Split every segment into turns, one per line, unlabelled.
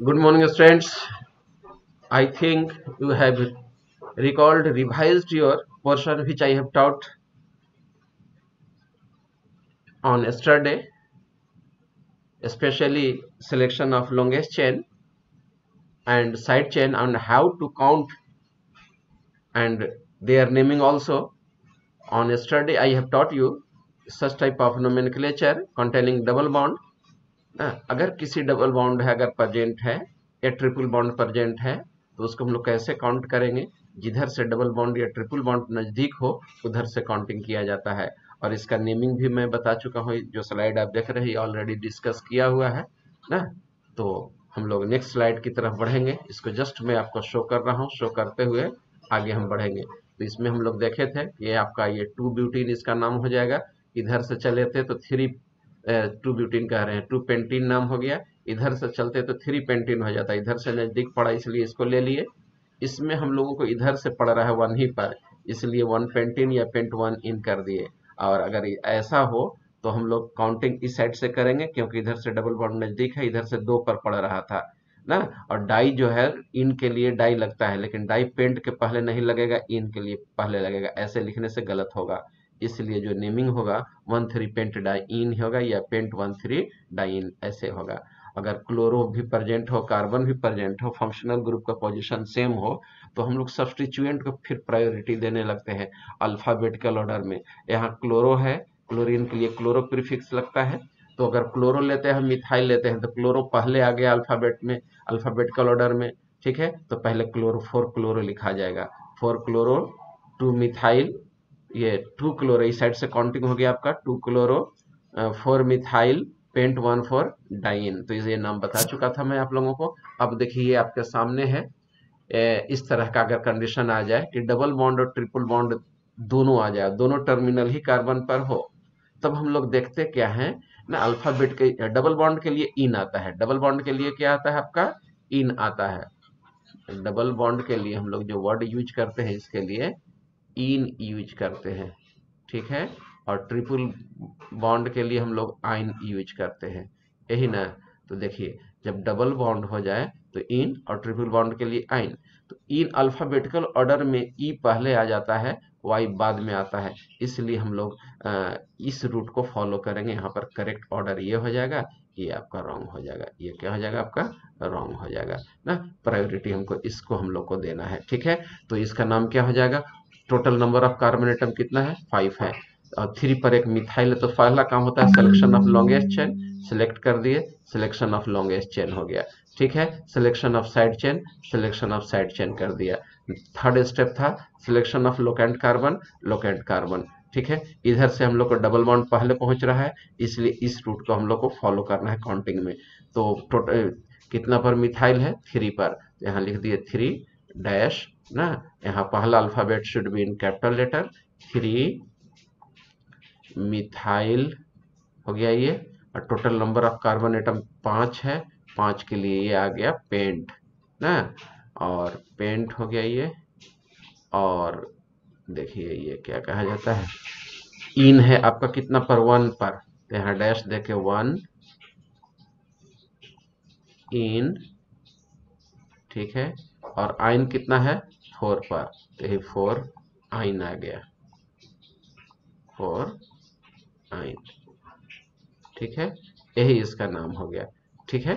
Good morning, students. I think you have revised your portion which I have taught on yesterday, especially selection of longest chain and side chain and how to count and their naming also. On yesterday, I have taught you such type of nomenclature containing double bond. अगर किसी double bond है अगर present है या triple bond present है तो उसको हम लोग कैसे काउंट करेंगे। जिधर से डबल बॉन्ड या ट्रिपल बॉन्ड नजदीक हो उधर से काउंटिंग किया जाता है और इसका नेमिंग भी मैं बता चुका हूँ। जो स्लाइड आप देख रहे हैं ऑलरेडी डिस्कस किया हुआ है ना। तो हम लोग नेक्स्ट स्लाइड की तरफ बढ़ेंगे। इसको जस्ट मैं आपको शो कर रहा हूँ, शो करते हुए आगे हम बढ़ेंगे। तो इसमें हम लोग देखे थे ये आपका ये 2-ब्यूटीन इसका नाम हो जाएगा। इधर से चले थे तो 2-ब्यूटीन कह रहे हैं, 2-पेंटीन नाम हो गया। इधर से चलते तो 3-पेंटीन हो जाता है। इधर से नजदीक पड़ा इसलिए इसको ले लिए। इसमें हम लोगों को इधर से पड़ रहा है 1 ही पर, इसलिए 1-पेंटीन या पेंट 1 इन कर दिए। और अगर ऐसा हो तो हम लोग काउंटिंग इस साइड से करेंगे क्योंकि इधर से डबल बॉन्ड नजदीक है, इधर से 2 पर पड़ रहा था ना। और डाई जो है इन के लिए डाई लगता है, लेकिन डाई पेंट के पहले नहीं लगेगा, इन के लिए पहले लगेगा। ऐसे लिखने से गलत होगा, इसलिए जो नेमिंग होगा 1,3 पेंट डाई इन होगा या पेंट 1,3 डाई इन ऐसे होगा। अगर क्लोरो भी प्रेजेंट हो, कार्बन भी प्रेजेंट हो, फंक्शनल ग्रुप का पोजीशन सेम हो तो हम लोग सब्स्टिट्यूएंट को फिर प्रायोरिटी देने लगते हैं अल्फाबेटिकल ऑर्डर में। यहाँ क्लोरो है, क्लोरीन के लिए क्लोरो प्रीफिक्स लगता है। तो अगर क्लोरो लेते हैं, मिथाइल लेते हैं तो क्लोरो पहले आ गया अल्फाबेट में, अल्फाबेटिकल ऑर्डर में, ठीक है। तो पहले क्लोरो 4 क्लोरो लिखा जाएगा, 4 क्लोरो 2 मिथाइल, ये 2 क्लोरो इस साइड से काउंटिंग हो गया आपका 2 क्लोरो 4 मिथाइल पेंट 1 4 डाइन। तो ये नाम बता चुका था मैं आप लोगों को। अब देखिए आपके सामने है, इस तरह का अगर कंडीशन आ जाए कि डबल बॉन्ड और ट्रिपल बॉन्ड दोनों आ जाए, दोनों टर्मिनल ही कार्बन पर हो, तब हम लोग देखते क्या है ना, अल्फाबेट के डबल बॉन्ड के लिए इन आता है। डबल बॉन्ड के लिए क्या आता है आपका, इन आता है। डबल बॉन्ड के लिए हम लोग जो वर्ड यूज करते हैं इसके लिए इन यूज करते हैं, ठीक है। और ट्रिपल बॉन्ड के लिए हम लोग आइन यूज करते हैं, यही ना। तो देखिए जब डबल बॉन्ड हो जाए तो इन और ट्रिपल बॉन्ड के लिए आइन। तो इन अल्फाबेटिकल ऑर्डर में ई पहले आ जाता है, वाई बाद में आता है, इसलिए हम लोग इस रूट को फॉलो करेंगे। यहाँ पर करेक्ट ऑर्डर ये हो जाएगा, ये आपका रॉन्ग हो जाएगा, ये क्या हो जाएगा आपका रॉन्ग हो जाएगा ना। प्रायोरिटी हमको इसको हम लोग को देना है, ठीक है। तो इसका नाम क्या हो जाएगा, total number of carbon atom कितना है 5 है और 3 पर एक मिथाइल है। तो पहला काम होता है selection of longest chain, select कर दिए, सिलेक्शन ऑफ लॉन्गेस्ट चेन हो गया, ठीक है। Selection of side chain, selection of side chain कर दिया। थर्ड स्टेप था selection of locant carbon, locant carbon, ठीक है। इधर से हम लोग को डबल बॉन्ड पहले पहुंच रहा है, इसलिए इस रूट को हम लोग को फॉलो करना है काउंटिंग में। तो टोटल कितना पर मिथाइल है 3 पर, यहाँ लिख दिए 3 डैश ना। यहाँ पहला alphabet should be in capital letter, 3 methyl हो गया ये। और total number of carbon atom 5 है, 5 के लिए ये आ गया पेंट ना, और पेंट हो गया ये। और देखिए ये क्या कहा जाता है, इन है आपका कितना पर 1 पर, तो यहाँ डैश देके 1 इन, ठीक है। और आइन कितना है 4 पर, तो ये 4 आइन आ गया, 4 आइन, ठीक है। यही इसका नाम हो गया, ठीक है।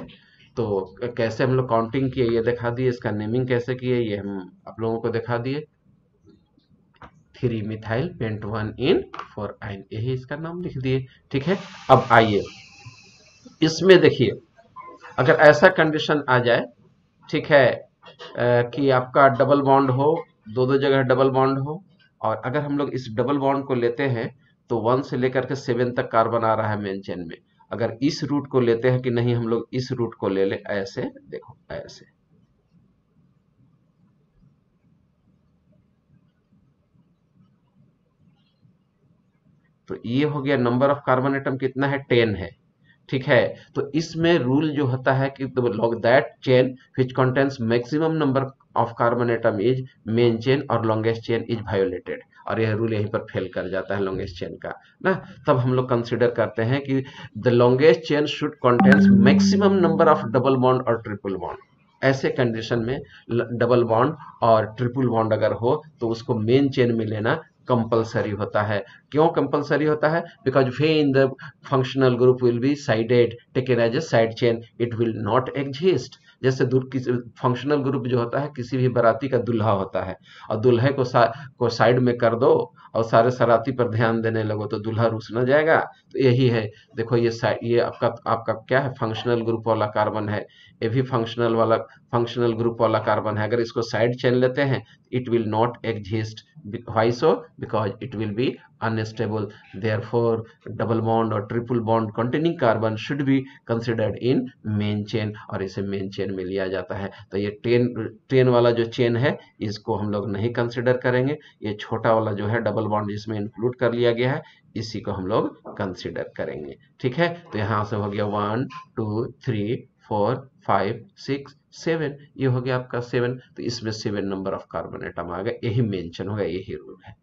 तो कैसे हम लोग काउंटिंग किए ये दिखा दिए, इसका नेमिंग कैसे किए ये हम आप लोगों को दिखा दिए। 3 मिथाइल पेंट 1 इन 4 आइन, यही इसका नाम लिख दिए, ठीक है। अब आइए इसमें देखिए, अगर ऐसा कंडीशन आ जाए, ठीक है, कि आपका डबल बॉन्ड हो, दो दो जगह डबल बॉन्ड हो, और अगर हम लोग इस डबल बॉन्ड को लेते हैं तो 1 से लेकर के 7 तक कार्बन आ रहा है मेन चेन में। अगर इस रूट को लेते हैं कि नहीं, हम लोग इस रूट को ले ले, ऐसे देखो ऐसे, तो ये हो गया नंबर ऑफ कार्बन एटम कितना है 10 है, ठीक है। तो इसमें रूल जो होता है कि log that chain which contains maximum number of carbon atom is main chain और लॉन्गेस्ट चेन इज वायोलेटेड। और यह रूल यहीं पर फेल कर जाता है लॉन्गेस्ट चेन का ना। तब हम लोग कंसिडर करते हैं कि the longest chain should contains maximum number of double bond और ट्रिपल बॉन्ड। ऐसे कंडीशन में डबल बॉन्ड और ट्रिपल बॉन्ड अगर हो तो उसको मेन चेन में लेना कंपलसरी होता है। क्यों कंपलसरी होता है? बिकॉज वे in the functional group will be sided taken as a side chain, it will not exist. जैसे फंक्शनल ग्रुप जो होता है किसी भी बाराती का दूल्हा होता है, और दूल्हे को साइड में कर दो और सारे सराती पर ध्यान देने लगो तो दूल्हा रुस न जाएगा। तो यही है, देखो ये आपका क्या है, फंक्शनल ग्रुप वाला कार्बन है, ये भी फंक्शनल ग्रुप वाला कार्बन है। अगर इसको साइड चेन लेते हैं it will not exist. Why so? Because it will be unstable. Therefore double bond or triple bond containing carbon should be considered in main chain, और इसे मेन चेन में लिया जाता है। तो ये टेन वाला जो चेन है इसको हम लोग नहीं कंसिडर करेंगे। ये छोटा वाला जो है डबल बॉन्ड जिसमें इंक्लूड कर लिया गया है इसी को हम लोग कंसिडर करेंगे। ठीक है, तो यहाँ से हो गया 1 2 3 4 5 6 7, ये हो गया आपका 7। तो इसमें 7 नंबर ऑफ कार्बन एटम आ गए, यही मेंशन होगा, यही रूल है।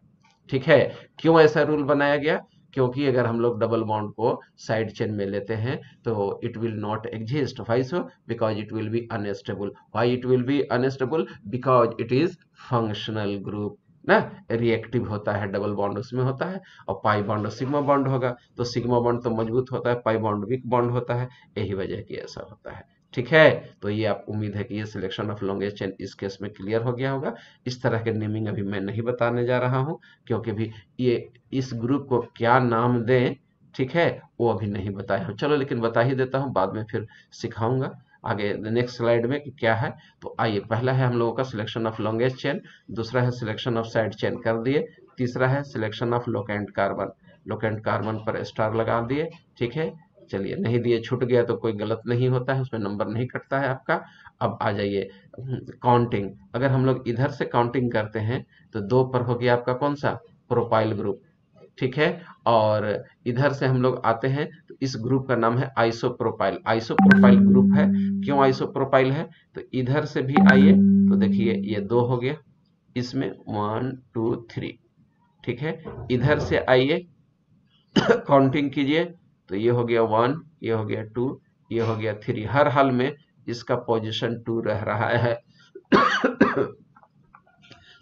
ठीक है, क्यों ऐसा रूल बनाया गया? क्योंकि अगर हम लोग डबल बॉन्ड को साइड चेन में लेते हैं तो it will not exist. Why so? Because it will be unstable. Why it will be unstable? Because it is functional group ना, रिएक्टिव होता है, डबल बॉन्ड उसमें होता है, और पाई बॉन्ड और सिग्मा बॉन्ड होगा, तो सिग्मा बॉन्ड तो मजबूत होता है, पाई बॉन्ड वीक बॉन्ड होता है, यही वजह की ऐसा होता है। ठीक है, तो ये आप उम्मीद है कि ये सिलेक्शन ऑफ लॉन्गेस्ट चेन इस केस में क्लियर हो गया होगा। इस तरह के नेमिंग अभी मैं नहीं बताने जा रहा हूँ, क्योंकि भी ये इस ग्रुप को क्या नाम दें, ठीक है, वो अभी नहीं बताया हूँ। चलो लेकिन बता ही देता हूँ, बाद में फिर सिखाऊंगा आगे नेक्स्ट स्लाइड में कि क्या है। तो आइए, पहला है हम लोगों का सिलेक्शन ऑफ लॉन्गेस्ट चेन, दूसरा है सिलेक्शन ऑफ साइड चेन कर दिए, तीसरा है selection of locant carbon. Locant carbon पर स्टार लगा दिए। ठीक है, चलिए, नहीं दिए छूट गया तो कोई गलत नहीं होता है, उसमें नंबर नहीं कटता है आपका। अब आ जाइए काउंटिंग। अगर हम लोग इधर से काउंटिंग करते हैं तो 2 पर हो गया आपका कौन सा, प्रोपाइल ग्रुप। ठीक है, और इधर से हम लोग आते हैं तो इस ग्रुप का नाम है आइसोप्रोपाइल। आइसोप्रोपाइल ग्रुप है। क्यों आइसोप्रोपाइल है? तो इधर से भी आइए तो देखिए ये 2 हो गया, इसमें 1 2 3। ठीक है, इधर से आइए काउंटिंग कीजिए तो ये हो गया 1, ये हो गया 2, ये हो गया 3। हर हाल में इसका पोजीशन 2 रह रहा है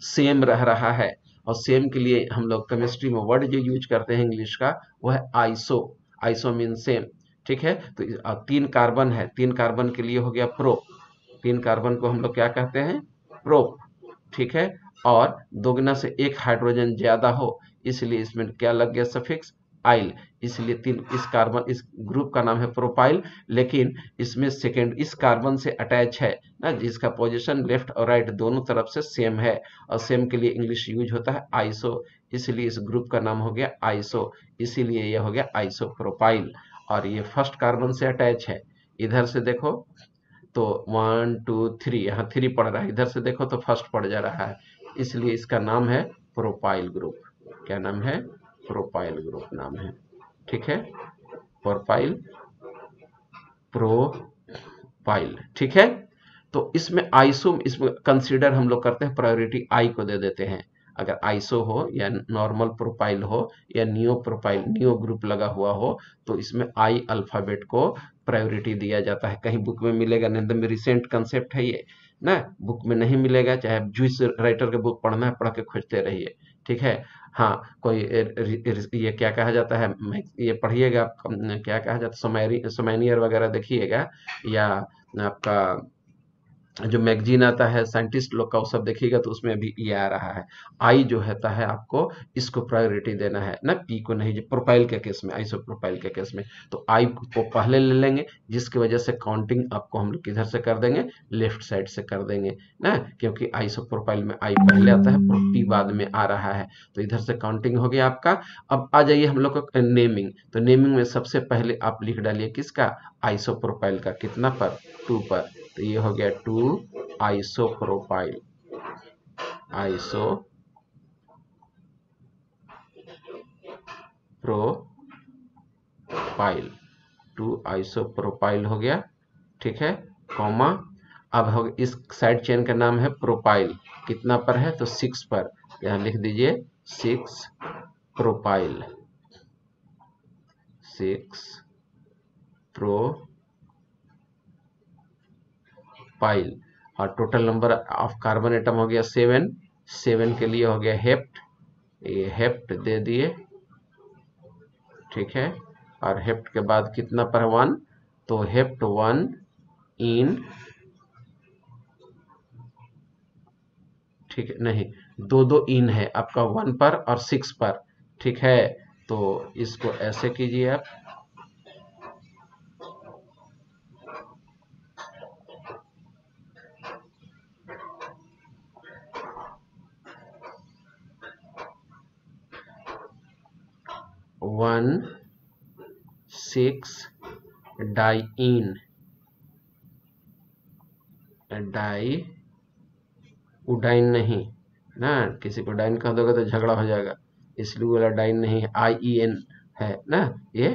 सेम रह रहा है। और सेम के लिए हम लोग केमिस्ट्री में वर्ड जो यूज करते हैं इंग्लिश का वो है आइसो। Iso mean same. ठीक है, तो 3 कार्बन है, 3 कार्बन के लिए हो गया प्रो। 3 कार्बन को हम लोग क्या कहते हैं, प्रो। ठीक है, और दोगुना से 1 हाइड्रोजन ज्यादा हो इसलिए इसमें क्या लग गया, सफिक्स आइल। इसलिए इस ग्रुप का नाम है प्रोपाइल, लेकिन इसमें सेकेंड इस कार्बन से अटैच है ना, जिसका पोजीशन लेफ्ट और राइट दोनों तरफ से सेम है, और सेम के लिए इंग्लिश यूज होता है आइसो, इसलिए इस ग्रुप का नाम हो गया आइसो, इसीलिए यह हो गया आइसोप्रोपाइल। और ये फर्स्ट कार्बन से अटैच है। इधर से देखो तो 1 2 3, यहाँ 3 पड़ रहा है, इधर से देखो तो फर्स्ट पड़ जा रहा है, इसलिए इसका नाम है प्रोपाइल ग्रुप। क्या नाम है, प्रोपाइल ग्रुप नाम है। ठीक है, प्रोपाइल, प्रोपाइल। ठीक है, तो इसमें आइसो, इसमें कंसीडर हम लोग करते हैं प्रायोरिटी आई को दे देते हैं। अगर आइसो हो या नॉर्मल प्रोपाइल हो या नियो प्रोपाइल, नियो ग्रुप लगा हुआ हो तो इसमें आई अल्फाबेट को प्रायोरिटी दिया जाता है। कहीं बुक में मिलेगा नहीं, एकदम रिसेंट कंसेप्ट है ये ना, बुक में नहीं मिलेगा, चाहे जूस राइटर के बुक पढ़ना है पढ़ के खोजते रहिए। ठीक है, हाँ, कोई ये क्या कहा जाता है, ये पढ़िएगा, क्या कहा जाता है, सोमैनियर वगैरह देखिएगा, या आपका जो मैगजीन आता है साइंटिस्ट लोग का, वो सब देखिएगा तो उसमें भी ये आ रहा है। आई जो होता है आपको इसको प्रायोरिटी देना है ना, पी को नहीं। जो प्रोपाइल के केस में, आइसो प्रोपाइल के केस में तो आई को पहले ले लेंगे, जिसकी वजह से काउंटिंग आपको हम लोग किधर से कर देंगे, लेफ्ट साइड से कर देंगे ना, क्योंकि आइसो प्रोपाइल में आई पहले आता है, पी बाद में आ रहा है, तो इधर से काउंटिंग हो गया आपका। अब आ जाइए हम लोग का नेमिंग। तो नेमिंग में सबसे पहले आप लिख डालिए किसका, आइसो प्रोपाइल का, कितना पर, 2 पर। तो ये हो गया 2 आइसोप्रोपाइल, आइसो प्रोपाइल, 2 आइसोप्रोपाइल हो गया। ठीक है, कॉमा। अब इस साइड चेन का नाम है प्रोपाइल, कितना पर है, तो 6 पर, यहाँ लिख दीजिए 6 प्रोपाइल, 6 प्रोपाइल, और total number of carbon atom हो गया 7, 7 के लिए हो गया हेप्ट, ये हेप्ट दे दिए, ठीक है। और हेप्ट के बाद कितना पर 1, तो हेप्ट 1 इन, ठीक है, नहीं, दो इन है आपका 1 पर और 6 पर, ठीक है। तो इसको ऐसे कीजिए आप, वन 6 डाई इन, डाई उडाइन नहीं ना, किसी को डाइन कह दोगे तो झगड़ा हो जाएगा, इसलिए वाला डाइन नहीं है, IEN है ना, ये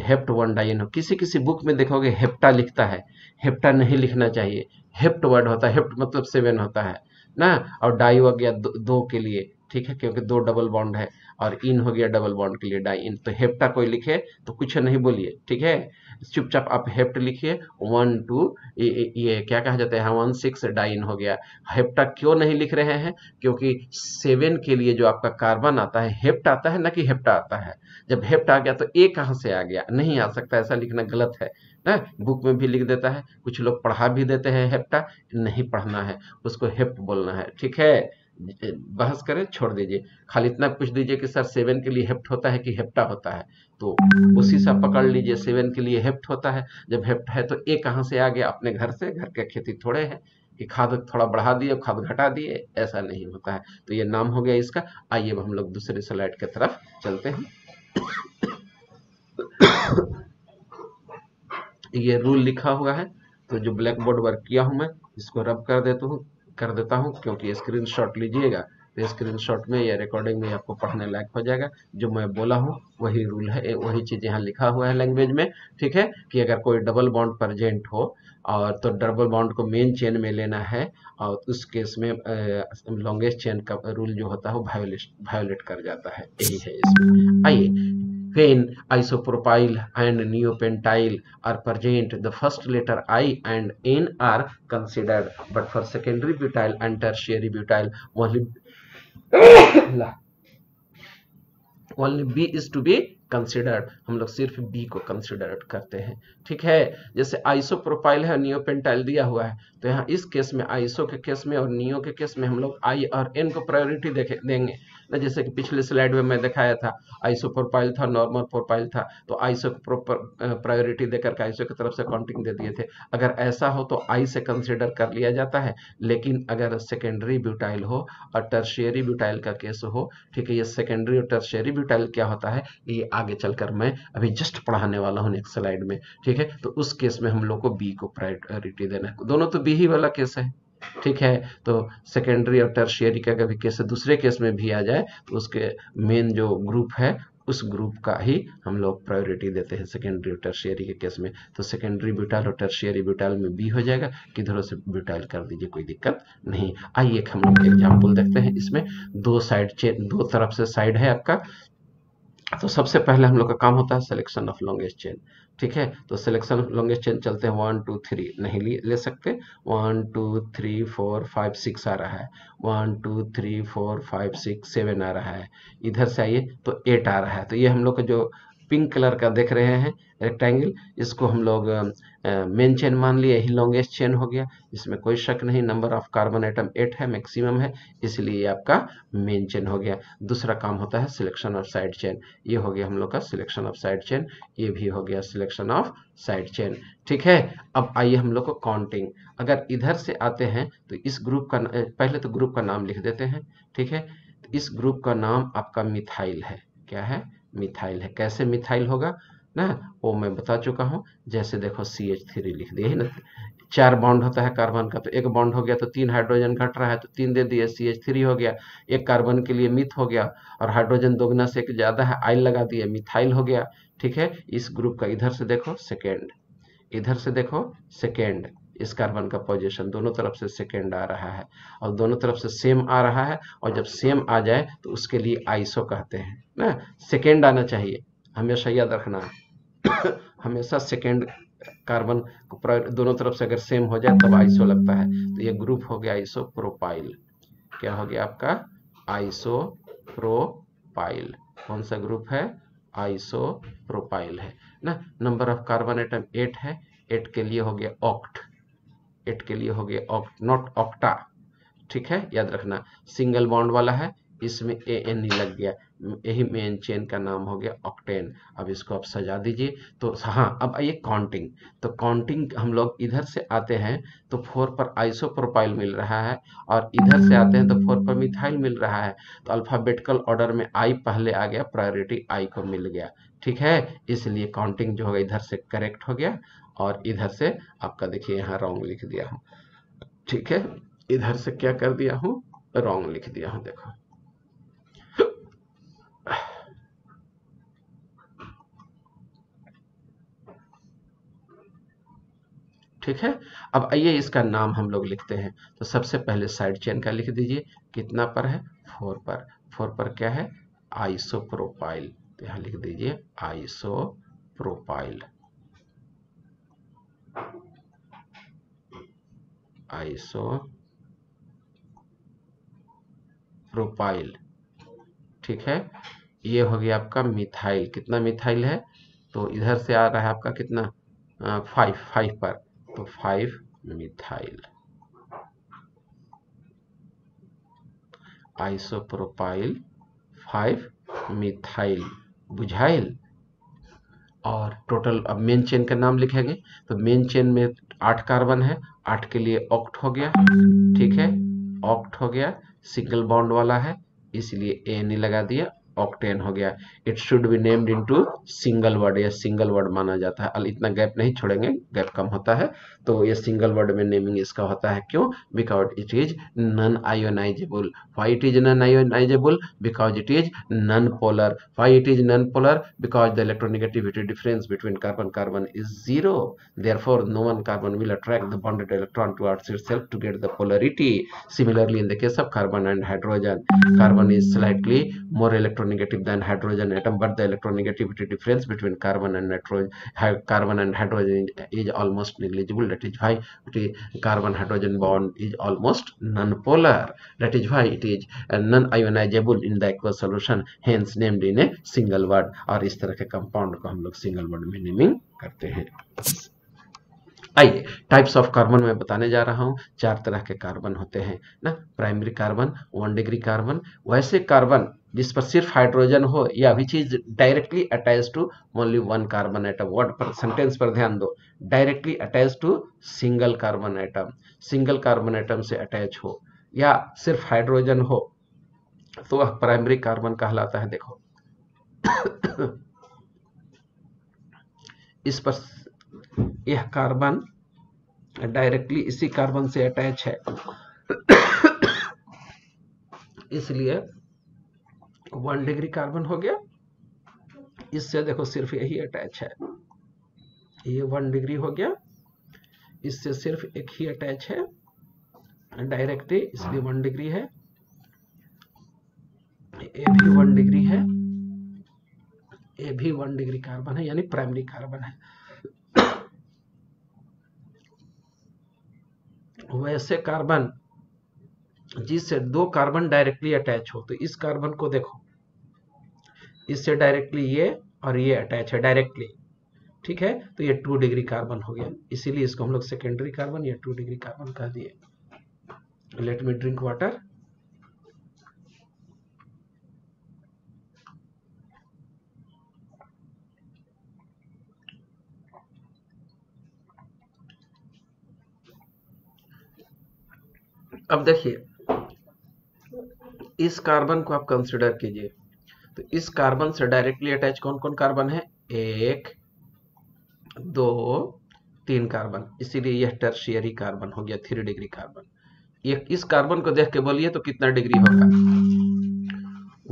हेप्ट 1 डाइन हो। किसी किसी बुक में देखोगे हेप्टा लिखता है, हेप्टा नहीं लिखना चाहिए, हेप्ट वर्ड होता है, हेप्ट मतलब 7 होता है ना, और डाई हो गया दो के लिए, ठीक है, क्योंकि 2 डबल बॉन्ड है, और इन हो गया डबल बॉन्ड के लिए डाई इन। तो हेप्टा कोई लिखे तो कुछ नहीं बोलिए, ठीक है, चुपचाप आप हेप्ट लिखिए 1 2, ये क्या कहा जाता है 1 6 डाई इन हो गया। हेप्टा क्यों नहीं लिख रहे हैं, क्योंकि 7 के लिए जो आपका कार्बन आता है हेप्ट आता है ना कि हेप्टा आता है। जब हेप्ट आ गया तो ए कहां से आ गया, नहीं आ सकता, ऐसा लिखना गलत है ना। बुक में भी लिख देता है, कुछ लोग पढ़ा भी देते हैं हेप्टा, नहीं पढ़ना है, उसको हेप्ट बोलना है, ठीक है। बहस करें छोड़ दीजिए, खाली इतना पूछ दीजिए कि सर 7 के लिए हेप्ट होता है कि हेप्टा होता है, तो उसी से पकड़ लीजिए 7 के लिए हेप्ट होता है। जब हेप्ट है तो ए कहां से आ गया, अपने घर से, घर के खेती थोड़े है कि खाद थोड़ा बढ़ा दिए खाद घटा दिए, ऐसा नहीं होता है। तो ये नाम हो गया इसका। आइए अब हम लोग दूसरे स्लाइड की तरफ चलते हैं। ये रूल लिखा हुआ है, तो जो ब्लैक बोर्ड वर्क किया हूं मैं, इसको रब कर देता हूं, क्योंकि स्क्रीनशॉट लीजिएगा तो स्क्रीनशॉट में या रिकॉर्डिंग में आपको पढ़ने लायक हो जाएगा। जो मैं बोला हूं वही रूल है, वही चीज यहाँ लिखा हुआ है लैंग्वेज में, ठीक है, कि अगर कोई डबल बॉन्ड प्रेजेंट हो और तो डबल बॉन्ड को मेन चेन में लेना है, और उस केस में लॉन्गेस्ट चेन का रूल जो होता है वो वायोलेट कर जाता है, यही है इसमें। आइए, when isopropyl and neopentyl are present, the first letter I and N are considered, but for secondary butyl and tertiary butyl only B is to be considered, हम लोग सिर्फ बी को कंसिडर करते हैं, ठीक है। जैसे आइसोप्रोपाइल है, नियोपेंटाइल दिया हुआ है, तो यहाँ इस केस में आइसो के केस में और नियो के केस में हम लोग आई और एन को प्रायोरिटी देंगे ना। जैसे कि पिछले स्लाइड में मैं दिखाया था, आइसोप्रोपाइल था, नॉर्मल प्रोपाइल था, तो आइसो को प्रायोरिटी देकर के आइसो की तरफ से काउंटिंग दे दिए थे। अगर ऐसा हो तो आई से कंसिडर कर लिया जाता है, लेकिन अगर सेकेंडरी ब्यूटाइल हो और टर्शियरी ब्यूटाइल का केस हो, ठीक है, ये सेकेंडरी और टर्शियरी ब्यूटाइल क्या होता है ये आगे चलकर मैं अभी जस्ट पढ़ाने वाला हूं नेक्स्ट स्लाइड में, ठीक है। तो उस केस में हम लोग को बी को प्रायोरिटी देना है, दोनों तो बी ही वाला केस है, ठीक है। तो सेकेंडरी और टर्शियरी का कभी केस दूसरे केस में भी आ जाए तो उसके मेन जो ग्रुप है उस ग्रुप का ही हम लोग प्रायोरिटी देते हैं सेकेंडरी और टर्शियरी के केस में। तो सेकेंडरी ब्यूटाइल और टर्शियरी ब्यूटाइल में बी हो जाएगा, किधरों से ब्यूटाइल कर दीजिए, कोई दिक्कत नहीं। आइए हम लोग एग्जाम्पल देखते हैं। इसमें दो साइड चेन, दो तरफ से साइड है आपका। तो सबसे पहले हम लोग का काम होता है सिलेक्शन ऑफ लॉन्गेस्ट चेन, ठीक है। तो सिलेक्शन ऑफ लॉन्गेस्ट चेन चलते हैं, 1 2 3 नहीं ले सकते, 1 2 3 4 5 6 आ रहा है, 1 2 3 4 5 6 7 आ रहा है। इधर से आइए तो 8 आ रहा है। तो ये हम लोग का जो पिंक कलर का देख रहे हैं रेक्टेंगल, इसको हम लोग मेन चेन मान लिए, यही लॉन्गेस्ट चेन हो गया, इसमें कोई शक नहीं। नंबर ऑफ कार्बन एटम 8 है, मैक्सिमम है, इसलिए आपका मेन चेन हो गया। दूसरा काम होता है सिलेक्शन ऑफ साइड चेन, ये हो गया हम लोग का सिलेक्शन ऑफ साइड चेन, ये भी हो गया सिलेक्शन ऑफ साइड चेन, ठीक है। अब आइए हम लोग को काउंटिंग, अगर इधर से आते हैं तो इस ग्रुप का पहले तो ग्रुप का नाम लिख देते हैं, ठीक है। तो इस ग्रुप का नाम आपका मिथाइल है, क्या है, मिथाइल है। कैसे मिथाइल होगा ना, वो मैं बता चुका हूं। जैसे देखो CH3 लिख दिए ना, 4 बॉन्ड होता है कार्बन का, तो एक बॉन्ड हो गया तो 3 हाइड्रोजन घट रहा है तो 3 दे दिए, CH3 हो गया। एक कार्बन के लिए मिथ हो गया, और हाइड्रोजन दोगुना से एक ज्यादा है, आइल लगा दिए, मिथाइल हो गया, ठीक है। इस ग्रुप का इधर से देखो सेकेंड, इधर से देखो सेकेंड, इस कार्बन का पोजीशन दोनों तरफ से सेकेंड आ रहा है और दोनों तरफ से सेम आ रहा है, और जब सेम आ जाए तो उसके लिए आइसो कहते हैं ना। सेकेंड आना चाहिए, हमेशा याद रखना है हमेशा सेकेंड कार्बन को दोनों तरफ से अगर सेम हो जाए तब आइसो लगता है। तो ये ग्रुप हो गया आइसोप्रोपाइल। क्या हो गया आपका? आइसोप्रोपाइल। कौन सा ग्रुप है? आइसोप्रोपाइल है ना। नंबर ऑफ कार्बन एटम 8 है। 8 के लिए हो गया ऑक्ट, 8 के लिए हो गया ऑक्ट, नॉट ऑक्टा, ठीक है, याद रखना। सिंगल बॉन्ड वाला है, इसमें एन ही लग गया, यही मेन चेन का नाम हो गया ऑक्टेन। अब इसको आप सजा दीजिए। तो हाँ, अब आइए काउंटिंग। तो काउंटिंग हम लोग इधर से आते हैं तो 4 पर आइसोप्रोपाइल मिल रहा है, और इधर से आते हैं तो 4 पर मिथाइल मिल रहा है। तो अल्फाबेटिकल ऑर्डर में आई पहले आ गया, प्रायोरिटी आई को मिल गया, ठीक है। इसलिए काउंटिंग जो होगा इधर से करेक्ट हो गया, और इधर से आपका देखिए यहाँ रॉन्ग लिख दिया हूँ, ठीक है। इधर से क्या कर दिया हूँ? रॉन्ग लिख दिया हूँ, देखो। ठीक है। अब आइए इसका नाम हम लोग लिखते हैं। तो सबसे पहले साइड चेन का लिख दीजिए। कितना पर है? 4 पर। 4 पर क्या है? आइसोप्रोपाइल। तो यहाँ लिख दीजिए आइसोप्रोपाइल। आइसोप्रोपाइल, ठीक है। ये हो गया आपका मिथाइल। कितना मिथाइल है? तो इधर से आ रहा है आपका कितना? 5 पर। तो 5 मिथाइल। आइसोप्रोपाइल 5 मिथाइल, बुझाइल। और टोटल अब मेन चेन का नाम लिखेंगे। तो मेन चेन में 8 कार्बन है, 8 के लिए ऑक्ट हो गया, ठीक है, ऑक्ट हो गया। सिंगल बॉन्ड वाला है इसलिए एन ही लगा दिया, ऑक्टेन हो गया। It should be named into single word, या सिंगल वर्ड माना जाता है। इतना गैप नहीं छोड़ेंगे, गैप कम होता है तो ये सिंगल वर्ड में नेमिंग इसका होता है। क्यों? Because it is non ionisable. Why it is non ionisable? Because it is non polar. Why it is non polar? Because the electronegativity difference between carbon carbon is 0, therefore no one carbon will attract the bonded electron towards itself to get the polarity. Similarly, in the case of carbon and hydrogen, carbon is slightly more electronegative than hydrogen atom, but the electronegativity difference between carbon and hydrogen is almost negligible. That is why carbon hydrogen bond is almost non-polar. That is why it is non-ionizable in the aqueous solution, hence named in a single word. और इस तरह के compound को हम लोग single word में naming करते हैं। आइए टाइप्स ऑफ कार्बन में बताने जा रहा हूं। 4 तरह के कार्बन होते हैं ना। प्राइमरी कार्बन, 1 डिग्री कार्बन, वैसे कार्बन जिस पर सिर्फ हाइड्रोजन हो या which is directly attach to only 1 carbon atom. Word पर, सेंटेंस पर ध्यान दो। Directly attach to single carbon atom, single carbon atom से अटैच हो या सिर्फ हाइड्रोजन हो तो वह प्राइमरी कार्बन कहलाता है। देखो इस पर यह कार्बन डायरेक्टली इसी कार्बन से अटैच है इसलिए 1 डिग्री कार्बन हो गया। इससे देखो सिर्फ यही अटैच है, ये 1 डिग्री हो गया, इससे सिर्फ एक ही अटैच है डायरेक्टली, इसलिए 1 डिग्री है। ये भी 1 डिग्री है, ये भी 1 डिग्री कार्बन है, यानी प्राइमरी कार्बन है। वैसे कार्बन जिससे 2 कार्बन डायरेक्टली अटैच हो, तो इस कार्बन को देखो, इससे डायरेक्टली ये और ये अटैच है डायरेक्टली, ठीक है, तो ये 2 डिग्री कार्बन हो गया। इसीलिए इसको हम लोग सेकेंडरी कार्बन या 2 डिग्री कार्बन कह दिए। Let me drink water. अब देखिए इस कार्बन को आप कंसिडर कीजिए, तो इस कार्बन से डायरेक्टली अटैच कौन कौन कार्बन है? 1 2 3 कार्बन, इसीलिए यह टर्शियरी कार्बन हो गया, 3 डिग्री कार्बन। ये इस कार्बन को देख के बोलिए तो कितना डिग्री होगा?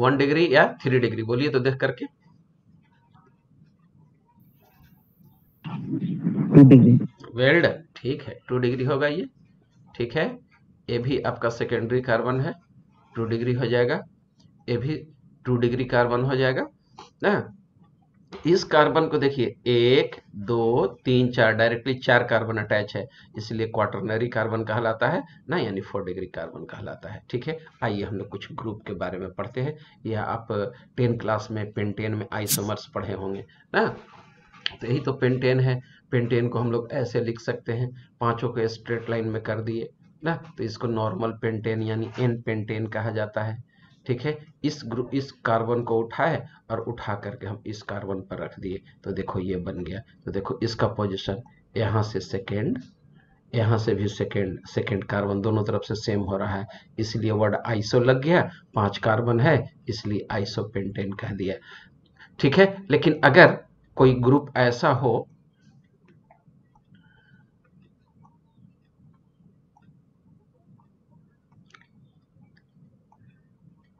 1 डिग्री या 3 डिग्री? बोलिए तो देख करके।
2 डिग्री।
वेल डन, ठीक है, 2 डिग्री होगा ये। ठीक है, ये भी आपका सेकेंडरी कार्बन है, 2 डिग्री हो जाएगा। ये भी 2 डिग्री कार्बन हो जाएगा ना। इस कार्बन को देखिए 1 2 3 4 डायरेक्टली 4 कार्बन अटैच है, इसलिए क्वाटरनरी कार्बन कहलाता है ना, यानी 4 डिग्री कार्बन कहलाता है। ठीक है, आइए हम लोग कुछ ग्रुप के बारे में पढ़ते हैं। या आप 10 क्लास में पेंटेन में आइसोमर्स पढ़े होंगे ना, तो यही तो पेंटेन है। पेंटेन को हम लोग ऐसे लिख सकते हैं, पांचों को स्ट्रेट लाइन में कर दिए ना, तो इसको नॉर्मल पेंटेन यानी एन पेंटेन कहा जाता है। ठीक है, इस कार्बन को उठाए और उठा करके हम इस कार्बन पर रख दिए, तो देखो ये बन गया। तो देखो इसका पोजीशन यहाँ से सेकेंड, यहाँ से भी सेकेंड, सेकेंड कार्बन दोनों तरफ से सेम हो रहा है, इसलिए वर्ड आइसो लग गया। 5 कार्बन है इसलिए आइसो पेंटेन कह दिया। ठीक है, लेकिन अगर कोई ग्रुप ऐसा हो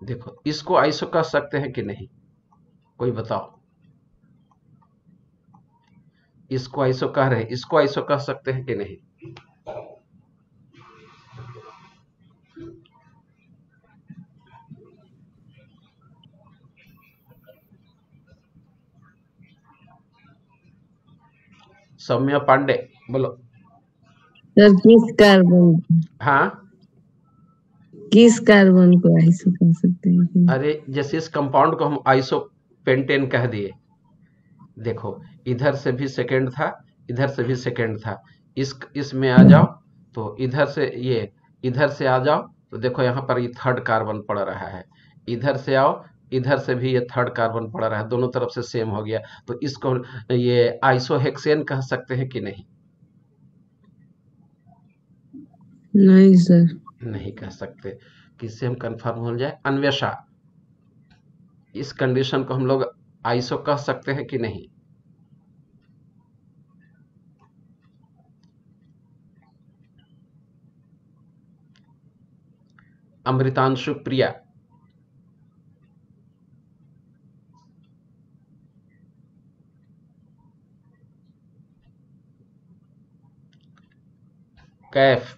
देखो, इसको आइसो कह सकते हैं कि नहीं, कोई बताओ। इसको आइसो कह रहे हैं, इसको आइसो कह सकते हैं कि नहीं? सौम्या पांडे बोलो।
सर किस कार्बन,
हाँ,
किस कार्बन को आइसो कह सकते हैं?
अरे जैसे इस कंपाउंड को हम आइसो पेंटेन कह दिए, देखो इधर से भी सेकेंड था, इधर से भी सेकेंड था, इसमें आ जाओ तो इधर से ये, इधर से आ जाओ तो देखो यहाँ पर ये थर्ड कार्बन पड़ रहा है, इधर से आओ इधर से भी ये थर्ड कार्बन पड़ रहा है, दोनों तरफ से सेम हो गया, तो इसको ये आइसोहेक्सेन कह सकते हैं कि नहीं?
नहीं सर,
नहीं कह सकते। किससे हम कंफर्म हो जाए? अन्वेषा, इस कंडीशन को हम लोग आइसो कह सकते हैं कि नहीं? अमृतांशु प्रिया, कैफ,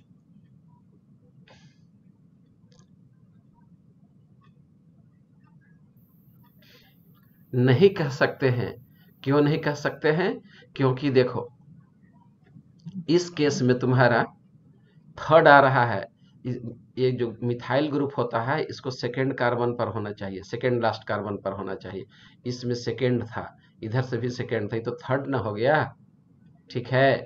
नहीं कह सकते हैं। क्यों नहीं कह सकते हैं? क्योंकि देखो इस केस में तुम्हारा थर्ड आ रहा है, ये जो मिथाइल ग्रुप होता है इसको सेकेंड कार्बन पर होना चाहिए, सेकेंड लास्ट कार्बन पर होना चाहिए, इसमें सेकेंड था, इधर से भी सेकेंड था, ये तो थर्ड ना हो गया। ठीक है,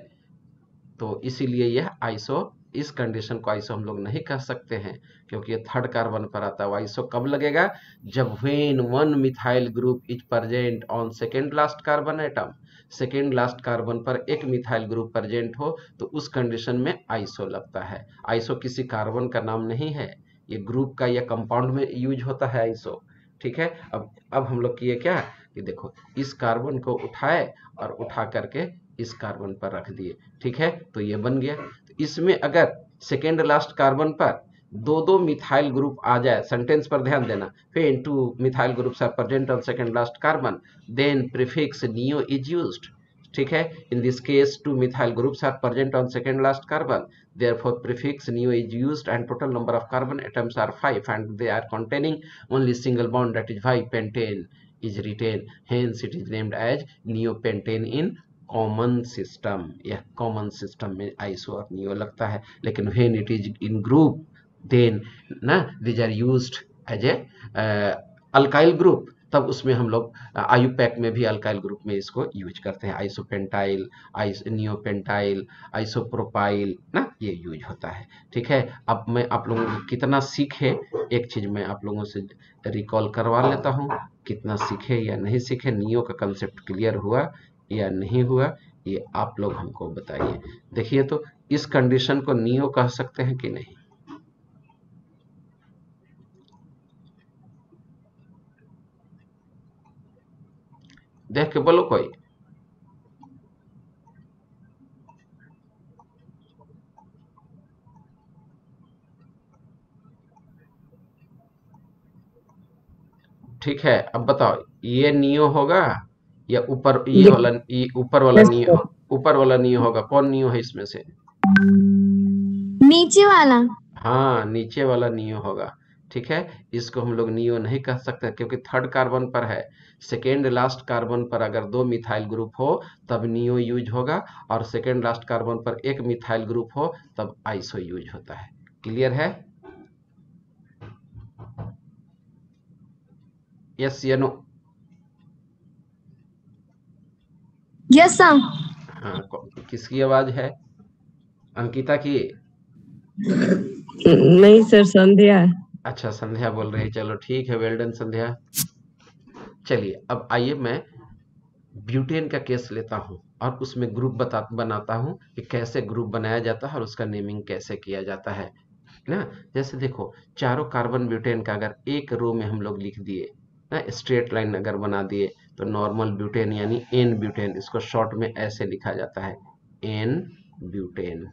तो इसीलिए यह आइसो, इस कंडीशन को आइसो हम लोग नहीं कह सकते हैं, क्योंकि ये थर्ड कार्बन पर आता है। आइसो कब लगेगा? जब when one methyl group is present on second last carbon atom, second last carbon पर एक मिथाइल ग्रुप प्रेजेंट हो तो उस कंडीशन में आइसो लगता है। आइसो किसी कार्बन का नाम नहीं है, ये ग्रुप का या कंपाउंड में यूज होता है आइसो। ठीक है, अब हम लोग किए क्या कि देखो इस कार्बन को उठाए और उठा करके इस कार्बन पर रख दिए। ठीक है, तो ये बन गया। तो इसमें अगर सेकेंड लास्ट कार्बन पर दो दो मिथाइल ग्रुप आ जाए, सेंटेंस पर ध्यान देना, when two methyl groups are present on second last carbon then prefix neo is used. ठीक है, in this case two methyl groups are present on second last carbon, therefore prefix neo is used and total number of carbon atoms are 5 and they are containing only single bond, that is why pentane is retained, hence it is named as neopentane in common system. यह common system में iso और neo लगता है, लेकिन when it is in group then ना these are used as a alkyl group, तब उसमें हम लोग आयुपैक में भी अल्काइल ग्रुप में इसको यूज करते हैं, आइसोपेंटाइल, नियोपेंटाइल, आइसोप्रोपाइल ना, ये यूज होता है। ठीक है, अब मैं आप लोगों को कितना सीखे, एक चीज मैं आप लोगों से रिकॉल करवा लेता हूँ, कितना सीखे या नहीं सीखे, नियो का कंसेप्ट क्लियर हुआ या नहीं हुआ, ये आप लोग हमको बताइए। देखिए तो इस कंडीशन को नियो कह सकते हैं कि नहीं? देख के बोलो कोई। ठीक है, अब बताओ ये नियो होगा या ऊपर ये वाला, ऊपर वाला नियो, ऊपर वाला नियो होगा? कौन नियो है इसमें से?
नीचे वाला।
हाँ, नीचे वाला नियो होगा। ठीक है, इसको हम लोग नियो नहीं कह सकते क्योंकि थर्ड कार्बन पर है। सेकेंड लास्ट कार्बन पर अगर दो मिथाइल ग्रुप हो तब नियो यूज होगा, और सेकेंड लास्ट कार्बन पर एक मिथाइल ग्रुप हो तब आइसो यूज होता है। क्लियर है? यस या नो?
Yes sir.
हाँ, किसकी आवाज है? अंकिता की?
नहीं सर, संध्या।
अच्छा, संध्या बोल रही। चलो ठीक है, वेल डन संध्या। चलिए अब आइए मैं ब्यूटेन का केस लेता हूं और उसमें ग्रुप बनाता हूं कि कैसे ग्रुप बनाया जाता है और उसका नेमिंग कैसे किया जाता है ना। जैसे देखो, चारों कार्बन ब्यूटेन का अगर एक रो में हम लोग लिख दिए ना, स्ट्रेट लाइन अगर बना दिए, तो नॉर्मल ब्यूटेन यानी एन ब्यूटेन, इसको शॉर्ट में ऐसे लिखा जाता है, एन ब्यूटेन।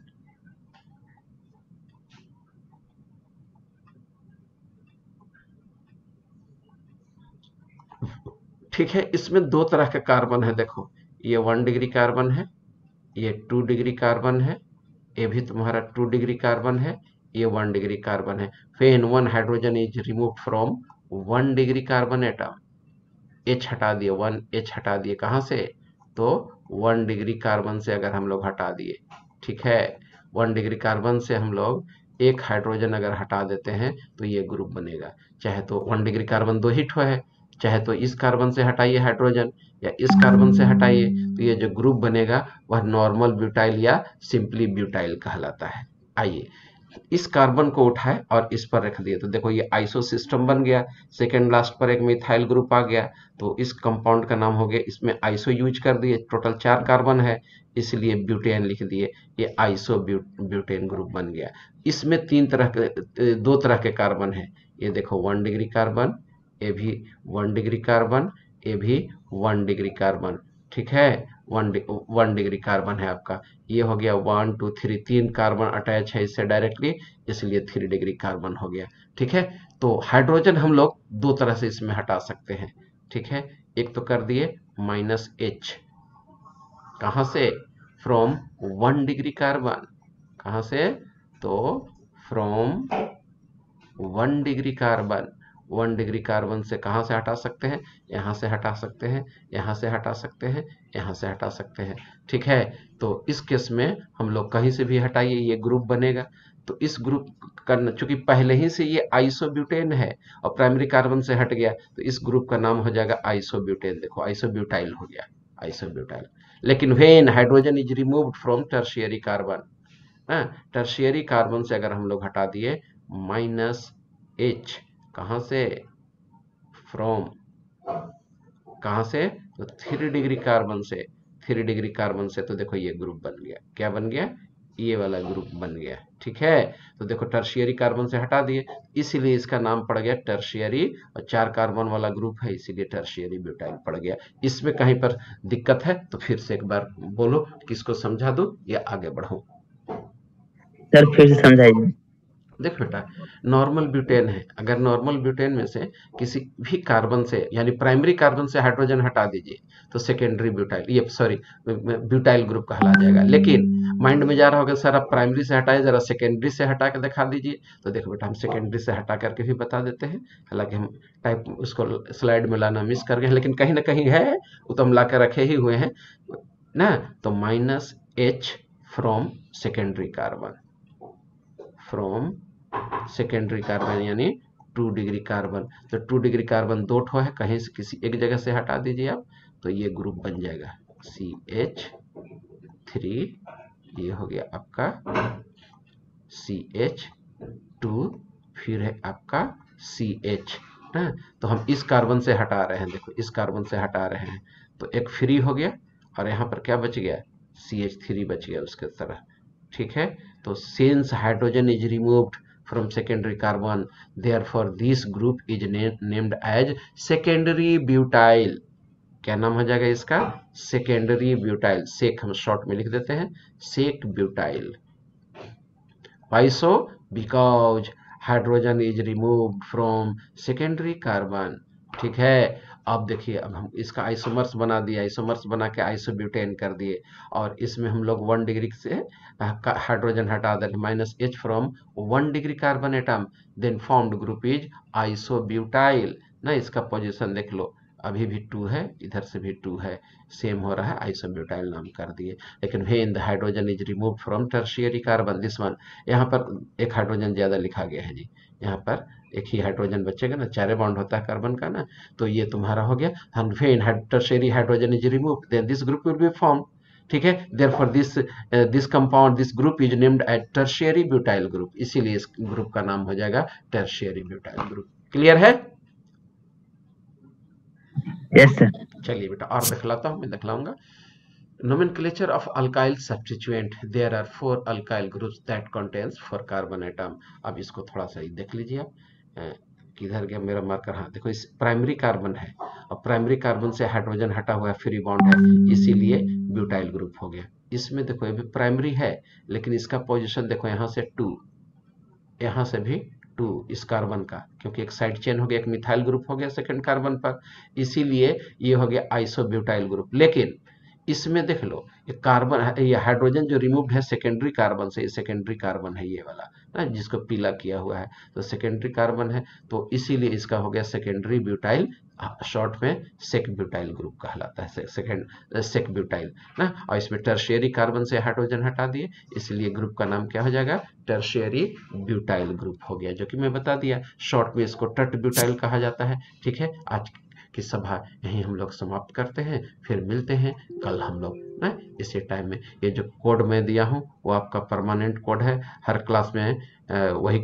ठीक है, इसमें दो तरह के कार्बन है। देखो, ये 1 डिग्री कार्बन है, ये 2 डिग्री कार्बन है, ये भी तुम्हारा 2 डिग्री कार्बन है, ये 1 डिग्री कार्बन है। When one hydrogen is removed from 1 degree carbon atom, H हटा दिए, 1 एच हटा दिए, कहाँ से? तो 1 डिग्री कार्बन से अगर हम लोग हटा दिए, ठीक है, 1 डिग्री कार्बन से हम लोग एक हाइड्रोजन अगर हटा देते हैं तो ये ग्रुप बनेगा। चाहे तो 1 डिग्री कार्बन दो ही ठो है, चाहे तो इस कार्बन से हटाइए हाइड्रोजन या इस कार्बन से हटाइए, तो ये जो ग्रुप बनेगा वह नॉर्मल ब्यूटाइल या सिंपली ब्यूटाइल कहलाता है। आइए इस कार्बन को उठाए और इस पर रख दिए, तो देखो ये आइसो सिस्टम बन गया। सेकेंड लास्ट पर एक मिथाइल ग्रुप आ गया, तो इस कंपाउंड का नाम हो गया, इसमें आइसो यूज कर दिए। टोटल 4 कार्बन है, इसलिए ब्यूटेन लिख दिए, ये आइसो ब्यूटेन ग्रुप बन गया। इसमें दो तरह के कार्बन है। ये देखो 1 डिग्री कार्बन, ये भी 1 डिग्री कार्बन, ये भी 1 डिग्री कार्बन। ठीक है, 1 डिग्री कार्बन है आपका। ये हो गया 1 2 3, 3 कार्बन अटैच है इससे डायरेक्टली, इसलिए 3 डिग्री कार्बन हो गया। ठीक है, तो हाइड्रोजन हम लोग दो तरह से इसमें हटा सकते हैं। ठीक है, एक तो कर दिए -H, कहाँ से? From 1 degree carbon. कहाँ से? तो from 1 degree carbon. 1 degree carbon से कहाँ से हटा सकते हैं? यहाँ से हटा सकते हैं, यहाँ से हटा सकते हैं, यहाँ से हटा सकते हैं। ठीक है, तो इस केस में हम लोग कहीं से भी हटाइए, ये ग्रुप बनेगा। तो इस ग्रुप का चूंकि पहले ही से ये आइसोब्यूटेन है और प्राइमरी कार्बन से हट गया, तो इस ग्रुप का नाम हो जाएगा आइसोब्यूटेन। देखो आइसोब्यूटाइल हो गया, आइसोब्यूटाइल। लेकिन when hydrogen is removed from tertiary carbon, tertiary carbon से अगर हम लोग हटा दिए -H, कहाँ से? फ्रॉम, कहाँ से? तो 3 डिग्री कार्बन से, 3 डिग्री कार्बन से, तो देखो ये ग्रुप बन गया। क्या बन गया? ये वाला ग्रुप बन गया। ठीक है, तो देखो टर्शियरी कार्बन से हटा दिए, इसीलिए इसका नाम पड़ गया टर्शियरी, और 4 कार्बन वाला ग्रुप है इसीलिए टर्शियरी ब्यूटाइल पड़ गया। इसमें कहीं पर दिक्कत है तो फिर से एक बार बोलो, किसको समझा दूं या आगे बढ़ूं?
सर फिर से समझाइए।
देख बेटा, नॉर्मल ब्यूटेन है, अगर नॉर्मल ब्यूटेन में से किसी भी कार्बन से यानी प्राइमरी कार्बन से हाइड्रोजन हटा दीजिए तो सेकेंडरी ब्यूटाइल, ये सॉरी ब्यूटाइल ग्रुप कहला जाएगा। लेकिन माइंड में जा रहा होगा सर आप प्राइमरी से हटाए, जरा सेकेंडरी से हटा के दिखा दीजिए। तो देखो बेटा, हम सेकेंडरी से हटा करके भी बता देते हैं, हालांकि हम टाइप उसको स्लाइड में लाना मिस कर गए, लेकिन कहीं ना कहीं है, वो तो हम ला कर रखे ही हुए हैं ना। तो -H from secondary carbon, from secondary carbon यानी 2 डिग्री कार्बन। तो 2 डिग्री कार्बन दो ठो है, कहीं से किसी एक जगह से हटा दीजिए आप, तो ये ग्रुप बन जाएगा CH3, ये हो गया आपका CH2, फिर है आपका CH ना। तो हम इस कार्बन से हटा रहे हैं, देखो इस कार्बन से हटा रहे हैं, तो एक फ्री हो गया और यहाँ पर क्या बच गया? CH3 बच गया उसके तरह। ठीक है, तो since hydrogen is removed from secondary carbon, therefore this group is named as secondary butyl। क्या नाम हो जाएगा इसका? Secondary butyl. सेक हम शॉर्ट में लिख देते हैं, sec butyl. Why so? Because hydrogen is removed from secondary carbon। ठीक है, अब देखिए, अब हम इसका आइसोमर्स बना दिए, आइसोमर्स बना के आइसोब्यूटेन कर दिए, और इसमें हम लोग 1 डिग्री से हाइड्रोजन हटा दें, -H from 1 degree carbon atom, then formed group is isobutyl ना। इसका पोजीशन देख लो, अभी भी 2 है, इधर से भी 2 है, सेम हो रहा है, आइसोब्यूटाइल नाम कर दिए। लेकिन when the hydrogen is remove from tertiary carbon, this one, यहाँ पर एक हाइड्रोजन ज्यादा लिखा गया है जी, यहाँ पर एक ही हाइड्रोजन बचेगा ना, 4 बॉन्ड होता है कार्बन का ना, तो ये तुम्हारा हो गया। And when tertiary hydrogen is remove, then this group will be form, ठीक है। Therefore this compound, this group is named as tertiary butyl group, इसीलिए इस ग्रुप का नाम हो जाएगा टर्शियरी ब्यूटाइल ग्रुप। क्लियर है?
Yes sir.
चलिए बेटा, और दिखलाता हूं, मैं दिखलाऊंगा। Nomenclature of alkyl substituent, there are 4 alkyl groups that contains 4 carbon atom। अब इसको थोड़ा सा देख लीजिए आप, किधर गया मेरा मार्कर, हाँ देखो, इस प्राइमरी कार्बन है, और प्राइमरी कार्बन से हाइड्रोजन हटा हुआ है, फ्री बॉन्ड है, इसीलिए ब्यूटाइल ग्रुप हो गया। इसमें देखो ये भी प्राइमरी है, लेकिन इसका पोजीशन देखो, यहाँ से 2, यहाँ से भी 2 इस कार्बन का, क्योंकि एक साइड चेन हो गया, एक मिथाइल ग्रुप हो गया सेकंड कार्बन पर, इसीलिए ये हो गया आइसोब्यूटाइल ग्रुप। लेकिन इसमें देख लो, ये कार्बन, ये हाइड्रोजन जो रिमूव्ड है सेकेंडरी कार्बन से, ये सेकेंडरी कार्बन है ये वाला ना, जिसको पीला किया हुआ है, तो सेकेंडरी कार्बन है, तो इसीलिए इसका हो गया सेकेंडरी ब्यूटाइल, शॉर्ट में सेक ब्यूटाइल ग्रुप कहलाता है, सेक ब्यूटाइल ना। और इसमें टर्शियरी कार्बन से हाइड्रोजन हटा दिए, इसलिए ग्रुप का नाम क्या हो जाएगा, टर्शियरी ब्यूटाइल ग्रुप हो गया, जो कि मैं बता दिया। शॉर्ट में इसको टट ब्यूटाइल कहा जाता है। ठीक है, आज की सभा यहीं हम लोग समाप्त करते हैं, फिर मिलते हैं कल हम लोग ना इसी टाइम में। ये जो कोड मैं दिया हूँ वो आपका परमानेंट कोड है, हर क्लास में वही